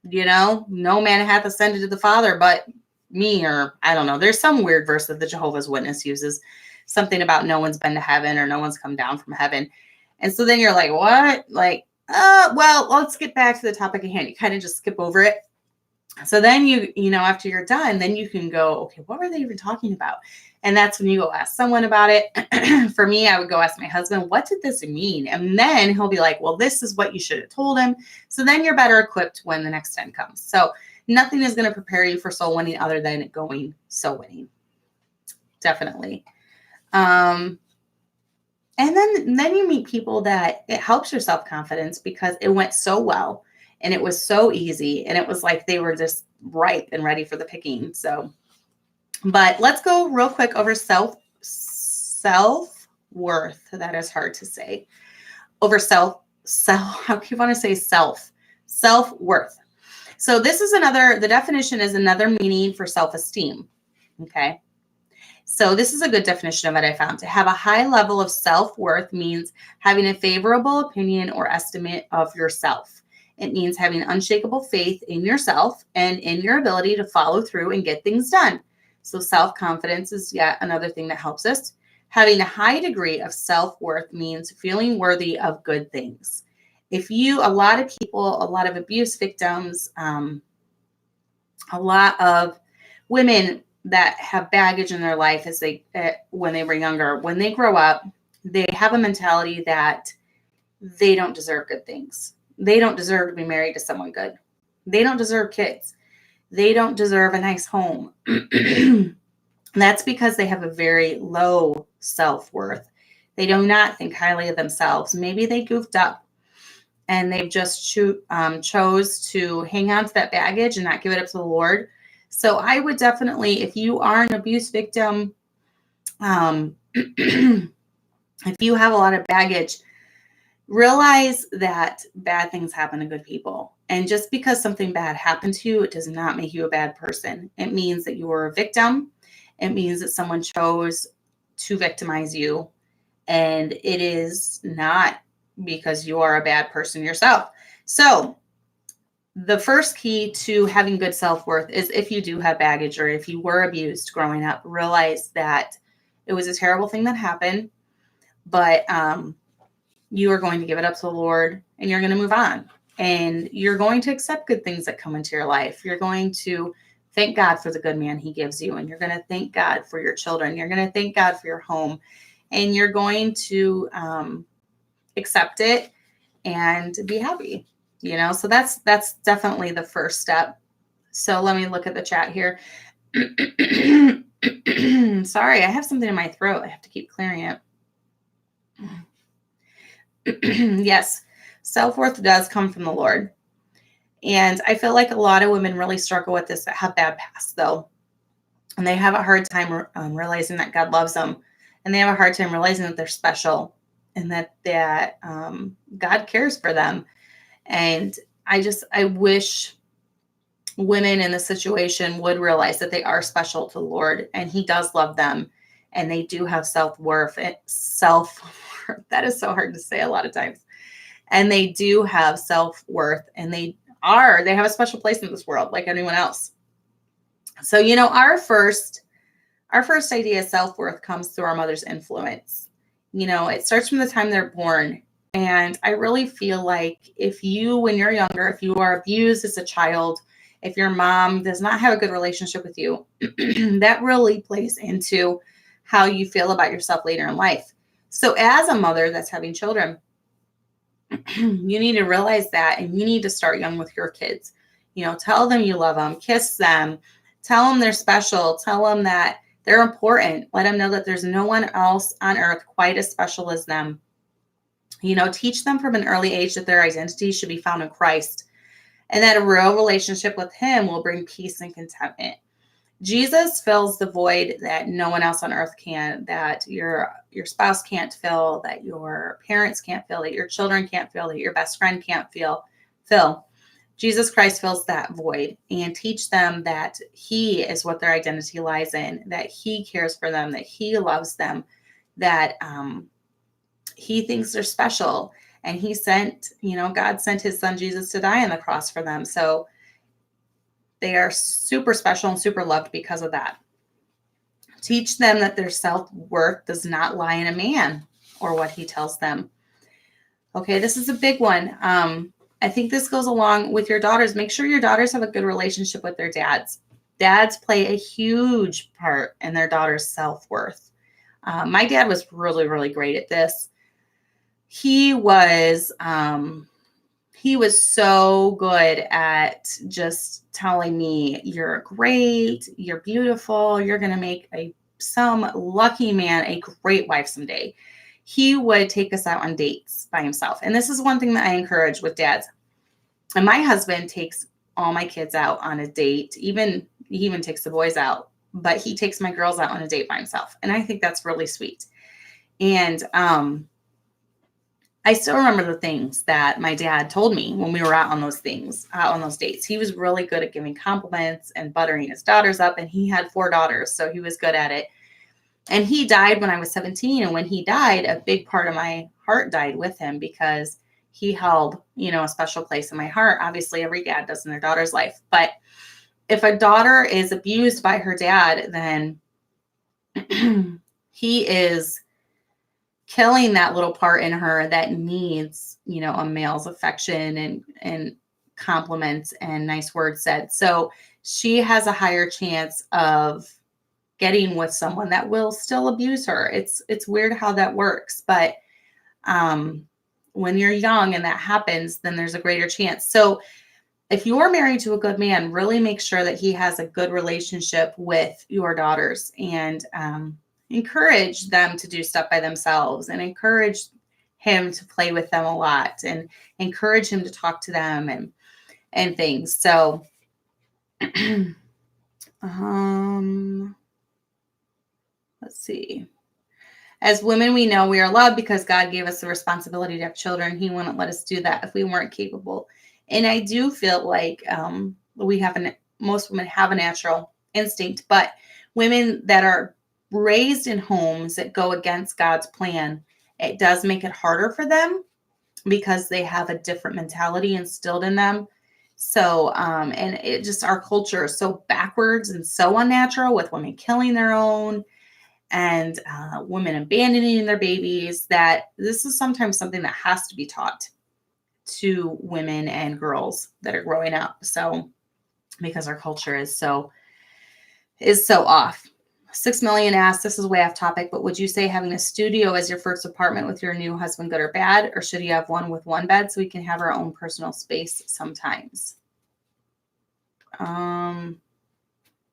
Speaker 1: No man hath ascended to the Father but me, or I don't know. There's some weird verse that the Jehovah's Witness uses, something about no one's been to heaven or no one's come down from heaven. And so then you're like, what? Well, let's get back to the topic at hand. You kind of just skip over it. So then after you're done, then you can go, okay, what were they even talking about? And that's when you go ask someone about it. For me, I would go ask my husband, what did this mean? And then he'll be like, well, this is what you should have told him. So then you're better equipped when the next time comes. So nothing is going to prepare you for soul winning other than going soul winning. Definitely. And then you meet people that it helps your self-confidence because it went so well and it was so easy. And it was like they were just ripe and ready for the picking. So, but let's go real quick over self-worth. That is hard to say. Over how do you want to say self-worth. So this is the definition is another meaning for self-esteem. Okay. So this is a good definition of it I found. To have a high level of self-worth means having a favorable opinion or estimate of yourself. It means having unshakable faith in yourself and in your ability to follow through and get things done. So self-confidence is yet another thing that helps us. Having a high degree of self-worth means feeling worthy of good things. A lot of abuse victims, a lot of women that have baggage in their life when they were younger, when they grow up, they have a mentality that they don't deserve good things. They don't deserve to be married to someone good. They don't deserve kids. They don't deserve a nice home. That's because they have a very low self-worth. They do not think highly of themselves. Maybe they goofed up and they've just chose to hang on to that baggage and not give it up to the Lord. So I would definitely, if you are an abuse victim, if you have a lot of baggage, realize that bad things happen to good people. And just because something bad happened to you, it does not make you a bad person. It means that you were a victim. It means that someone chose to victimize you. And it is not because you are a bad person yourself. So the first key to having good self-worth is if you do have baggage or if you were abused growing up, realize that it was a terrible thing that happened, but you are going to give it up to the Lord and you're going to move on. And you're going to accept good things that come into your life. You're going to thank God for the good man he gives you. And you're going to thank God for your children. You're going to thank God for your home. And you're going to accept it and be happy. So that's definitely the first step. So let me look at the chat here. Sorry, I have something in my throat. I have to keep clearing it. Yes, self-worth does come from the Lord. And I feel like a lot of women really struggle with this that have bad pasts, though. And they have a hard time realizing that God loves them. And they have a hard time realizing that they're special and that God cares for them. And I wish women in this situation would realize that they are special to the Lord and he does love them and they do have self-worth. That is so hard to say a lot of times. And they do have self-worth and they they have a special place in this world like anyone else. So, our first idea of self-worth comes through our mother's influence. It starts from the time they're born. And I really feel like when you're younger, if you are abused as a child, if your mom does not have a good relationship with you, that really plays into how you feel about yourself later in life. So as a mother that's having children, you need to realize that, and you need to start young with your kids. Tell them you love them, kiss them, tell them they're special, tell them that they're important. Let them know that there's no one else on earth quite as special as them. Teach them from an early age that their identity should be found in Christ, and that a real relationship with him will bring peace and contentment. Jesus fills the void that no one else on earth can, that your spouse can't fill, that your parents can't fill, that your children can't fill, that your best friend can't fill. Jesus Christ fills that void, and teach them that he is what their identity lies in, that he cares for them, that he loves them, that he thinks they're special. And God sent his son Jesus to die on the cross for them. So they are super special and super loved because of that. Teach them that their self-worth does not lie in a man or what he tells them. Okay, this is a big one. I think this goes along with your daughters. Make sure your daughters have a good relationship with their dads. Dads play a huge part in their daughter's self-worth. My dad was really, really great at this. He was so good at just telling me, you're great, you're beautiful, you're going to make some lucky man a great wife someday. He would take us out on dates by himself. And this is one thing that I encourage with dads. And my husband takes all my kids out on a date. He even takes the boys out, but he takes my girls out on a date by himself. And I think that's really sweet. And I still remember the things that my dad told me when we were out on those dates. He was really good at giving compliments and buttering his daughters up. And he had 4 daughters, so he was good at it. And he died when I was 17. And when he died, a big part of my heart died with him, because he held, a special place in my heart. Obviously, every dad does in their daughter's life. But if a daughter is abused by her dad, then he is killing that little part in her that needs, a male's affection and compliments and nice words said. So she has a higher chance of getting with someone that will still abuse her. It's weird how that works, but when you're young and that happens, then there's a greater chance. So if you're married to a good man, really make sure that he has a good relationship with your daughters, and encourage them to do stuff by themselves, and encourage him to play with them a lot, and encourage him to talk to them and things. So, let's see. As women, we know we are loved because God gave us the responsibility to have children. He wouldn't let us do that if we weren't capable. And I do feel like most women have a natural instinct, but women that are raised in homes that go against God's plan, it does make it harder for them because they have a different mentality instilled in them. So, and it just, our culture is so backwards and so unnatural, with women killing their own and women abandoning their babies, that this is sometimes something that has to be taught to women and girls that are growing up. So, because our culture is so off. 6 Million asks, this is way off topic, but would you say having a studio as your first apartment with your new husband good or bad? Or should you have one with one bed so we can have our own personal space sometimes?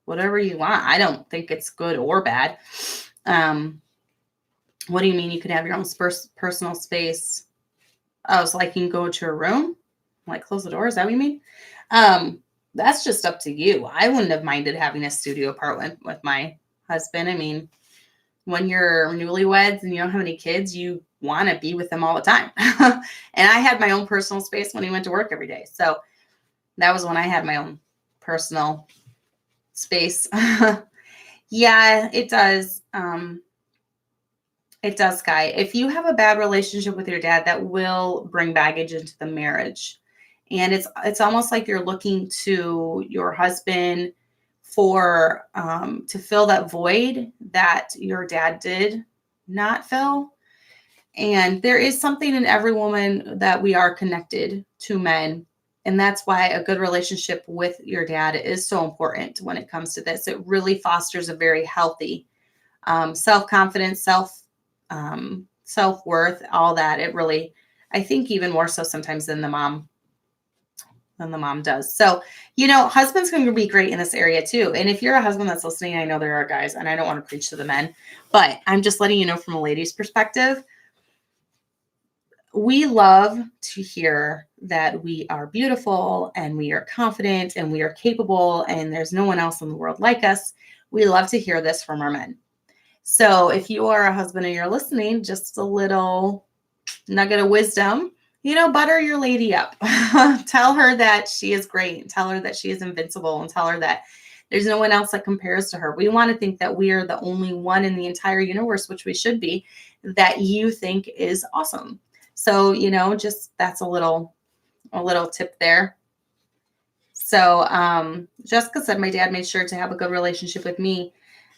Speaker 1: Whatever you want. I don't think it's good or bad. What do you mean you could have your own personal space? Oh, so like you can go to a room? Like close the door? Is that what you mean? That's just up to you. I wouldn't have minded having a studio apartment with my husband. I mean, when you're newlyweds and you don't have any kids, you want to be with them all the time. And I had my own personal space when he went to work every day. So that was when I had my own personal space. Yeah, it does. It does, Sky. If you have a bad relationship with your dad, that will bring baggage into the marriage. And it's almost like you're looking to your husband for to fill that void that your dad did not fill. And there is something in every woman that we are connected to men. And that's why a good relationship with your dad is so important when it comes to this. It really fosters a very healthy self-confidence, self-worth, all that. It really, I think even more so sometimes than the mom does. So, husbands can be great in this area too. And if you're a husband that's listening, I know there are guys, and I don't want to preach to the men, but I'm just letting you know from a lady's perspective, we love to hear that we are beautiful and we are confident and we are capable and there's no one else in the world like us. We love to hear this from our men. So if you are a husband and you're listening, just a little nugget of wisdom, butter your lady up. Tell her that she is great. Tell her that she is invincible, and tell her that there's no one else that compares to her. We want to think that we are the only one in the entire universe, which we should be, that you think is awesome. So, just that's a little tip there. So Jessica said, my dad made sure to have a good relationship with me,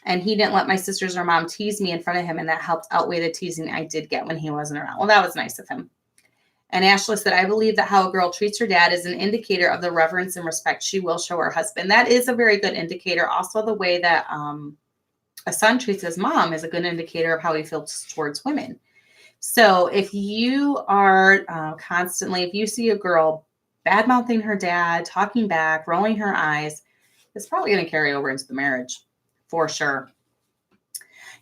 Speaker 1: and he didn't let my sisters or mom tease me in front of him, and that helped outweigh the teasing I did get when he wasn't around. Well, that was nice of him. And Ashley said, I believe that how a girl treats her dad is an indicator of the reverence and respect she will show her husband. That is a very good indicator. Also, the way that a son treats his mom is a good indicator of how he feels towards women. So if you are constantly, if you see a girl bad-mouthing her dad, talking back, rolling her eyes, it's probably going to carry over into the marriage for sure.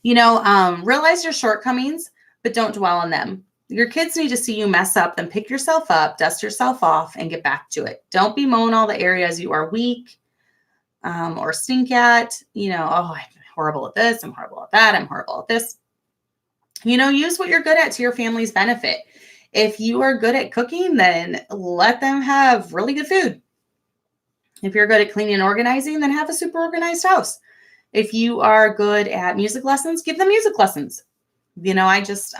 Speaker 1: Realize your shortcomings, but don't dwell on them. Your kids need to see you mess up, then pick yourself up, dust yourself off, and get back to it. Don't bemoan all the areas you are weak or stink at. I'm horrible at this, I'm horrible at that, I'm horrible at this. Use what you're good at to your family's benefit. If you are good at cooking, then let them have really good food. If you're good at cleaning and organizing, then have a super organized house. If you are good at music lessons, give them music lessons. I just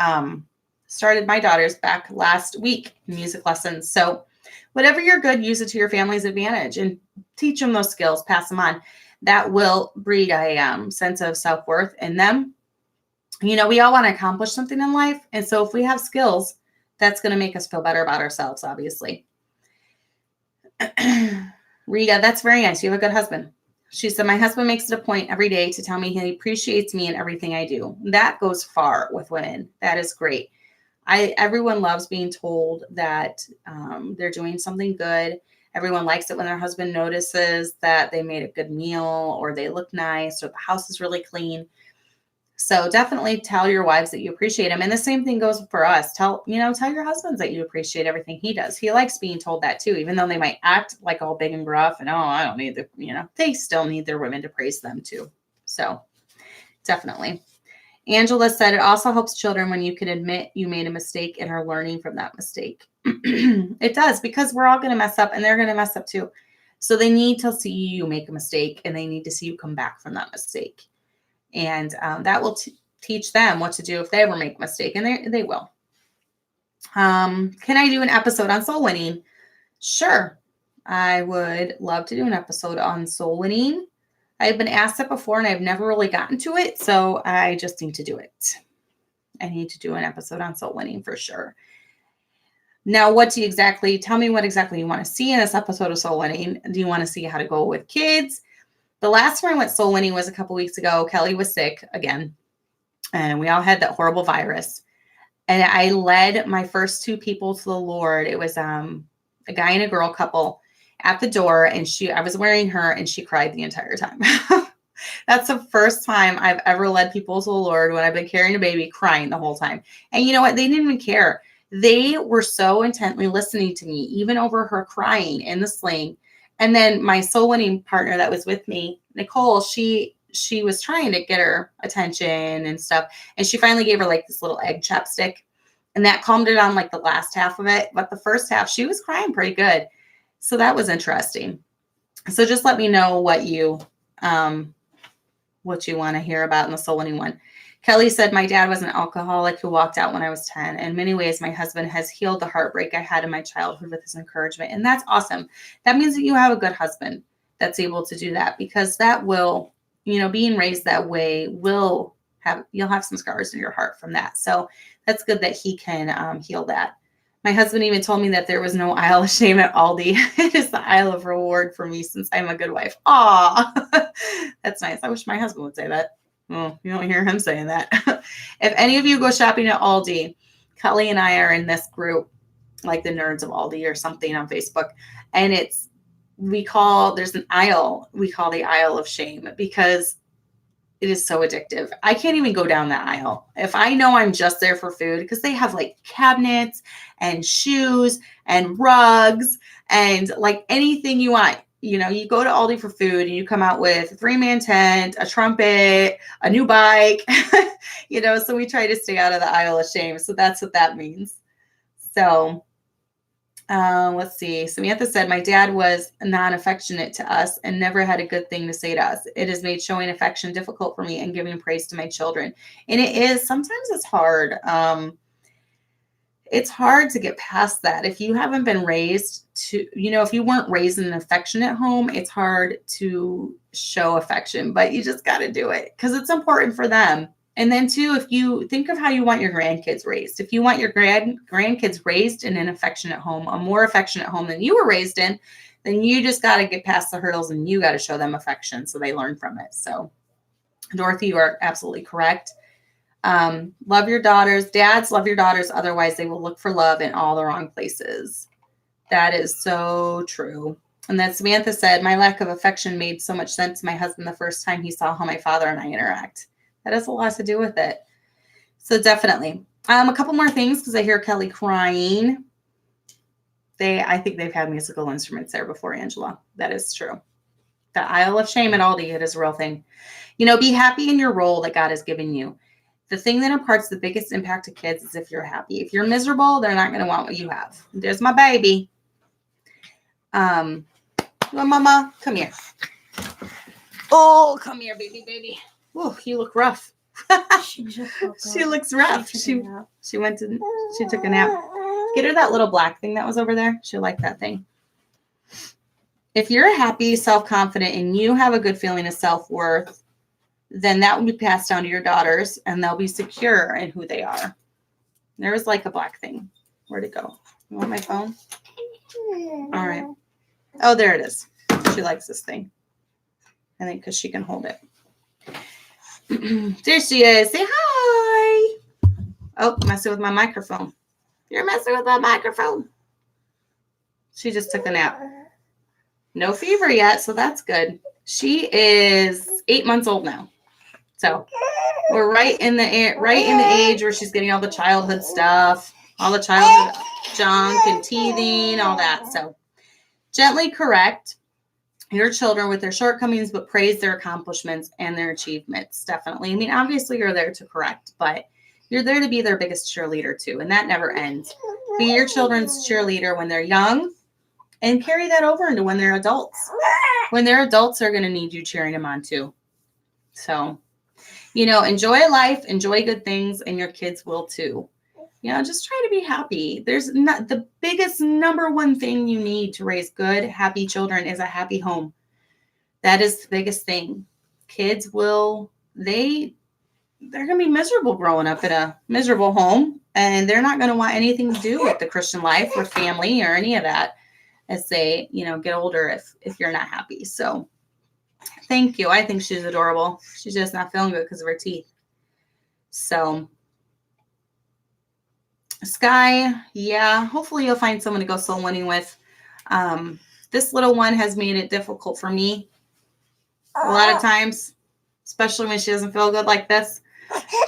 Speaker 1: started my daughters back last week in music lessons. So whatever you're good, use it to your family's advantage and teach them those skills, pass them on. That will breed a sense of self-worth in them. We all want to accomplish something in life. And so if we have skills, that's going to make us feel better about ourselves, obviously. Rita, that's very nice. You have a good husband. She said, my husband makes it a point every day to tell me he appreciates me and everything I do. That goes far with women. That is great. Everyone loves being told that they're doing something good. Everyone likes it when their husband notices that they made a good meal or they look nice or the house is really clean. So definitely tell your wives that you appreciate them. And the same thing goes for us. Tell your husbands that you appreciate everything he does. He likes being told that too, even though they might act like all big and gruff and, I don't need they still need their women to praise them too. So definitely. Angela said, it also helps children when you can admit you made a mistake and are learning from that mistake. It does, because we're all going to mess up and they're going to mess up too. So they need to see you make a mistake and they need to see you come back from that mistake. And that will teach them what to do if they ever make a mistake, and they will. Can I do an episode on soul winning? Sure. I would love to do an episode on soul winning. I've been asked that before and I've never really gotten to it. So I just need to do it. I need to do an episode on soul winning for sure. Now, tell me what exactly you want to see in this episode of soul winning. Do you want to see how to go with kids? The last time I went soul winning was a couple weeks ago. Kelly was sick again, and we all had that horrible virus. And I led my first two people to the Lord. It was a guy and a girl couple at the door, and I was wearing her, and she cried the entire time. That's the first time I've ever led people to the Lord when I've been carrying a baby, crying the whole time. And you know what? They didn't even care. They were so intently listening to me, even over her crying in the sling. And then my soul winning partner that was with me, Nicole, she was trying to get her attention and stuff. And she finally gave her like this little egg chapstick, and that calmed her down like the last half of it. But the first half, she was crying pretty good. So that was interesting. So just let me know what you want to hear about in the soul winning one. Kelly said, my dad was an alcoholic who walked out when I was 10. In many ways, my husband has healed the heartbreak I had in my childhood with his encouragement. And that's awesome. That means that you have a good husband that's able to do that, because that will, being raised that way you'll have some scars in your heart from that. So that's good that he can heal that. My husband even told me that there was no aisle of shame at Aldi. It is the aisle of reward for me since I'm a good wife. Aw, that's nice. I wish my husband would say that. Well, you don't hear him saying that. If any of you go shopping at Aldi, Kelly and I are in this group, like the Nerds of Aldi or something on Facebook. And there's an aisle, we call the aisle of shame, because it is so addictive. I can't even go down that aisle. If I know I'm just there for food, because they have like cabinets and shoes and rugs and like anything you want. You go to Aldi for food and you come out with a 3-man tent, a trumpet, a new bike, so we try to stay out of the aisle of shame. So that's what that means. So let's see. Samantha said, my dad was non-affectionate to us and never had a good thing to say to us. It has made showing affection difficult for me and giving praise to my children. And it is, sometimes it's hard. It's hard to get past that. If you haven't been raised to, if you weren't raised in an affectionate home, it's hard to show affection, but you just got to do it because it's important for them. And then too, if you think of how you want your grandkids raised, if you want your grandkids raised in an affectionate home, a more affectionate home than you were raised in, then you just got to get past the hurdles and you got to show them affection so they learn from it. So Dorothy, you are absolutely correct. Love your daughters. Dads, love your daughters. Otherwise, they will look for love in all the wrong places. That is so true. And then Samantha said, my lack of affection made so much sense to my husband the first time he saw how my father and I interact. That has a lot to do with it. So definitely. A couple more things because I hear Kelly crying. I think they've had musical instruments there before, Angela. That is true. The aisle of shame at Aldi, it is a real thing. Be happy in your role that God has given you. The thing that imparts the biggest impact to kids is if you're happy. If you're miserable, they're not going to want what you have. There's my baby. Well, Mama, come here. Oh, come here, baby. Oh, you look rough. She looks rough. She took a nap. Get her that little black thing that was over there. She'll like that thing. If you're happy, self-confident, and you have a good feeling of self-worth, then that will be passed down to your daughters and they'll be secure in who they are. There was like a black thing. Where'd it go? You want my phone? All right. Oh, there it is. She likes this thing. I think because she can hold it. There she is. Say hi. Oh, messing with my microphone. You're messing with my microphone. She just took a nap. No fever yet, so that's good. She is 8 months old now. So we're right in the age where she's getting all the childhood stuff, all the childhood junk and teething, all that. So gently correct your children with their shortcomings, but praise their accomplishments and their achievements. Definitely. I mean, obviously you're there to correct, but you're there to be their biggest cheerleader too. And that never ends. Be your children's cheerleader when they're young and carry that over into when they're adults. When they're adults, they're going to need you cheering them on too. So, enjoy life, enjoy good things, and your kids will too. Just try to be happy. There's not the biggest number one thing you need to raise good, happy children is a happy home. That is the biggest thing. Kids they're going to be miserable growing up in a miserable home, and they're not going to want anything to do with the Christian life or family or any of that as they, get older if you're not happy. So thank you. I think she's adorable. She's just not feeling good because of her teeth. So Sky, yeah, hopefully you'll find someone to go soul winning with. This little one has made it difficult for me a lot of times, especially when she doesn't feel good like this.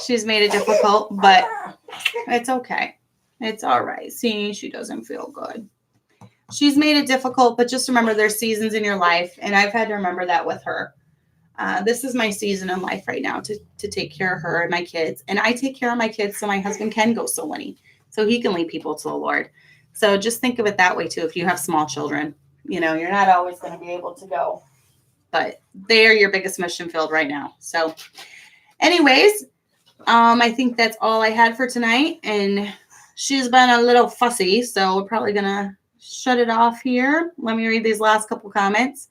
Speaker 1: She's made it difficult, but it's okay. It's all right. Seeing she doesn't feel good. She's made it difficult, but just remember there's seasons in your life, and I've had to remember that with her. This is my season in life right now to take care of her and my kids, and I take care of my kids so my husband can go soul winning, so he can lead people to the Lord. So just think of it that way too. If you have small children, you're not always going to be able to go, but they are your biggest mission field right now. So anyways, I think that's all I had for tonight. And she's been a little fussy, so we're probably going to shut it off here. Let me read these last couple comments.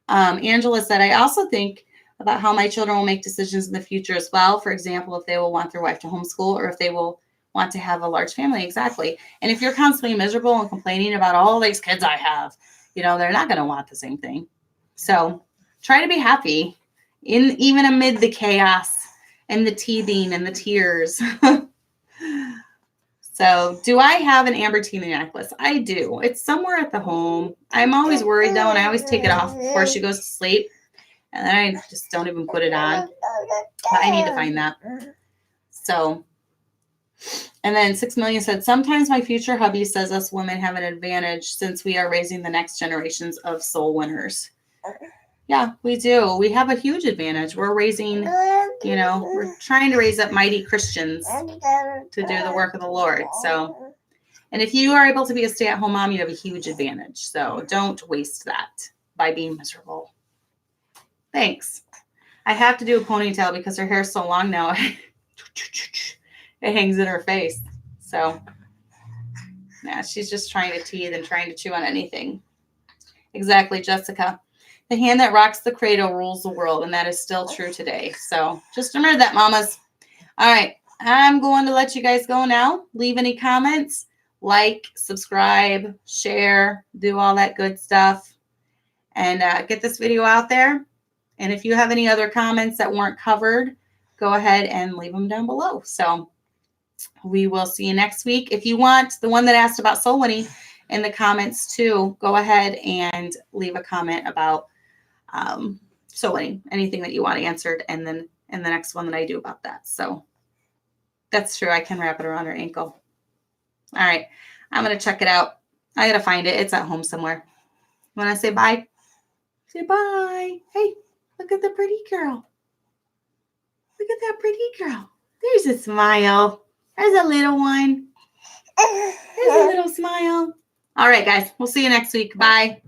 Speaker 1: Angela said, I also think about how my children will make decisions in the future as well. For example, if they will want their wife to homeschool or if they will want to have a large family. Exactly. And if you're constantly miserable and complaining about all these kids I have, they're not going to want the same thing. So try to be happy even amid the chaos and the teething and the tears. So do I have an amber tea necklace? I do. It's somewhere at the home. I'm always worried though, and I always take it off before she goes to sleep. And then I just don't even put it on. But I need to find that. So, and then 6 Million said, sometimes my future hubby says us women have an advantage since we are raising the next generations of soul winners. Yeah, we do. We have a huge advantage. We're raising, we're trying to raise up mighty Christians to do the work of the Lord. So, and if you are able to be a stay-at-home mom, you have a huge advantage. So don't waste that by being miserable. Thanks. I have to do a ponytail because her hair is so long now. It hangs in her face. So, yeah, she's just trying to teeth and trying to chew on anything. Exactly, Jessica. The hand that rocks the cradle rules the world, and that is still true today. So just remember that, mamas. All right, I'm going to let you guys go now. Leave any comments, like, subscribe, share, do all that good stuff, and get this video out there. And if you have any other comments that weren't covered, go ahead and leave them down below. So we will see you next week. If you want the one that asked about soul winning in the comments too, go ahead and leave a comment about soul winning, anything that you want answered, and then in the next one that I do about that. So that's true. I can wrap it around her ankle. All right. I'm going to check it out. I got to find it. It's at home somewhere. Want to say bye? Say bye. Hey, look at the pretty girl. Look at that pretty girl. There's a smile. There's a little one. There's a little smile. All right, guys. We'll see you next week. Bye.